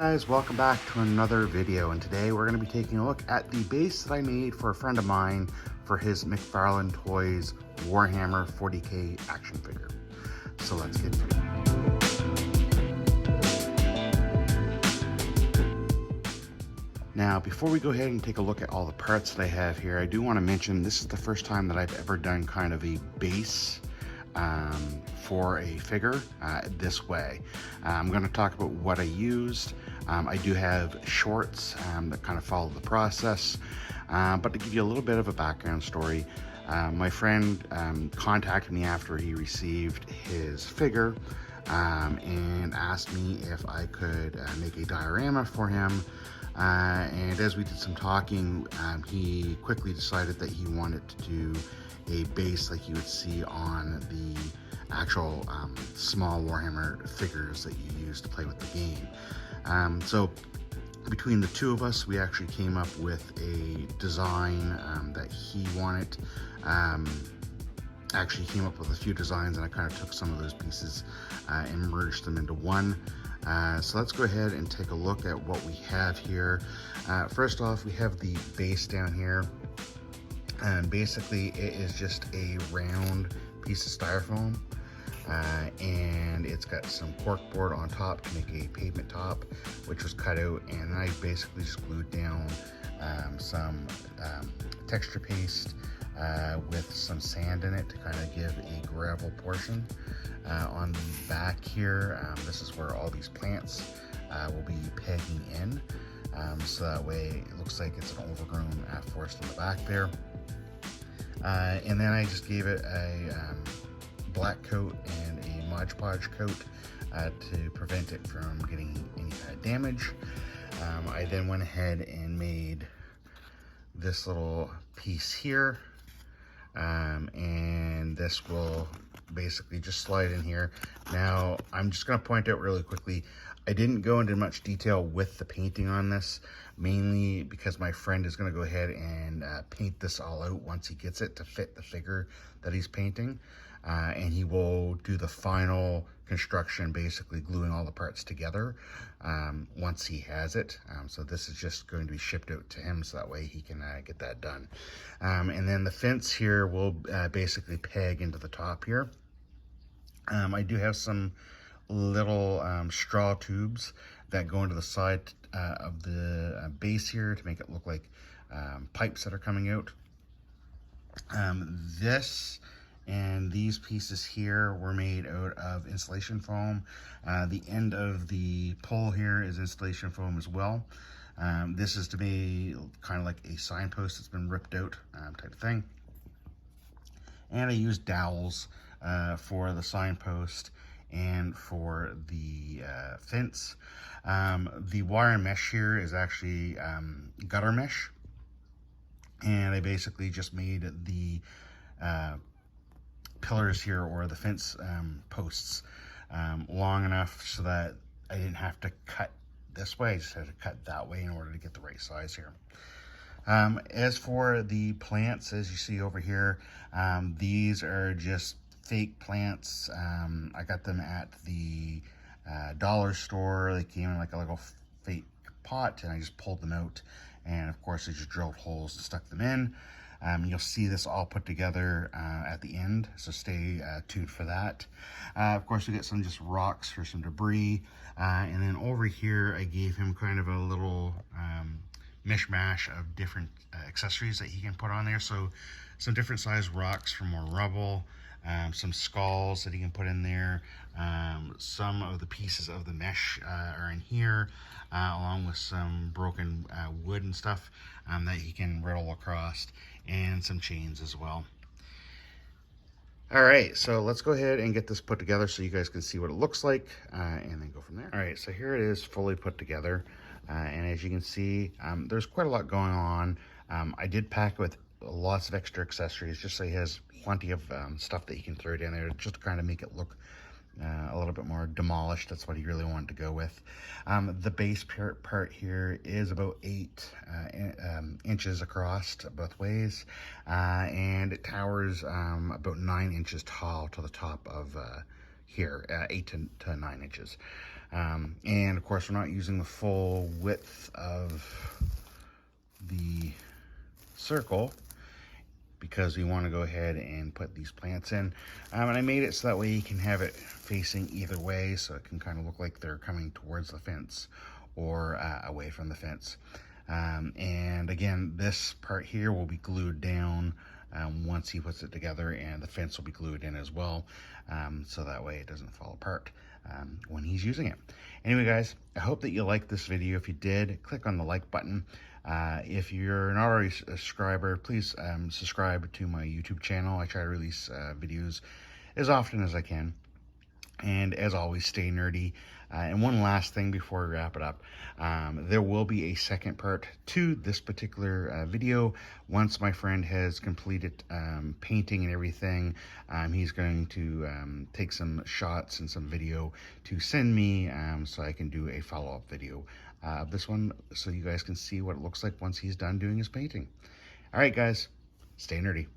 Guys, welcome back to another video, and today we're going to be taking a look at the base that I made for a friend of mine for his McFarlane Toys Warhammer 40K action figure. So let's get to it. Now, before we go ahead and take a look at all the parts that I have here, I do want to mention this is the first time that I've ever done kind of a base for a figure this way. I'm going to talk about what I used. I do have shorts that kind of follow the process, but to give you a little bit of a background story, my friend contacted me after he received his figure and asked me if I could make a diorama for him. And as we did some talking, he quickly decided that he wanted to do a base like you would see on the actual small Warhammer figures that you use to play with the game. So between the two of us, we actually came up with a design that he wanted. Actually came up with a few designs, and I kind of took some of those pieces and merged them into one. So let's go ahead and take a look at what we have here. First off, we have the base down here. Basically, it is just a round piece of styrofoam, and it's got some cork board on top to make a pavement top, which was cut out, and I basically just glued down some texture paste with some sand in it to kind of give a gravel portion. On the back here, this is where all these plants will be pegging in, so that way it looks like it's an overgrown forest in the back there. And then I just gave it a black coat and a Mod Podge coat to prevent it from getting any kind of damage. I then went ahead and made this little piece here, and this will basically just slide in here. Now, I'm just going to point out really quickly, I didn't go into much detail with the painting on this, mainly because my friend is going to go ahead and paint this all out once he gets it to fit the figure that he's painting. And he will do the final construction, basically gluing all the parts together once he has it. So this is just going to be shipped out to him, so that way he can get that done. And then the fence here will basically peg into the top here. I do have some little straw tubes that go into the side of the base here to make it look like pipes that are coming out. This and these pieces here were made out of insulation foam. The end of the pole here is insulation foam as well. This is to be kind of like a signpost that's been ripped out type of thing. And I used dowels for the signpost and for the fence. The wire mesh here is actually gutter mesh, and I basically just made the pillars here, or the fence posts, long enough so that I didn't have to cut this way. I just had to cut that way in order to get the right size here. As for the plants, as you see over here, these are just fake plants. I got them at the dollar store. They came in like a little fake pot, and I just pulled them out, and of course I just drilled holes and stuck them in. You'll see this all put together at the end, so stay tuned for that. Of course, we got some just rocks for some debris, and then over here I gave him kind of a little mishmash of different accessories that he can put on there. So some different size rocks for more rubble, some skulls that he can put in there. Some of the pieces of the mesh are in here, along with some broken wood and stuff that he can riddle across, and some chains as well. All right, so let's go ahead and get this put together so you guys can see what it looks like, and then go from there. All right, so here it is fully put together, and as you can see, there's quite a lot going on. I did pack it with lots of extra accessories just so he has plenty of stuff that he can throw down there, just to kind of make it look a little bit more demolished. That's what he really wanted to go with. The base part here is about 8 inches across both ways, and it towers about 9 inches tall to the top of here, 8 to 9 inches. And of course, we're not using the full width of the circle because we want to go ahead and put these plants in. And I made it so that way you can have it facing either way, so it can kind of look like they're coming towards the fence or away from the fence. And again, this part here will be glued down once he puts it together, and the fence will be glued in as well, so that way it doesn't fall apart when he's using it. Anyway, guys, I hope that you liked this video. If you did, click on the like button. If you're not already a subscriber, please subscribe to my YouTube channel. I try to release videos as often as I can. And as always, stay nerdy. And one last thing before we wrap it up, there will be a second part to this particular video. Once my friend has completed painting and everything, he's going to take some shots and some video to send me so I can do a follow-up video of this one so you guys can see what it looks like once he's done doing his painting. All right, guys, stay nerdy.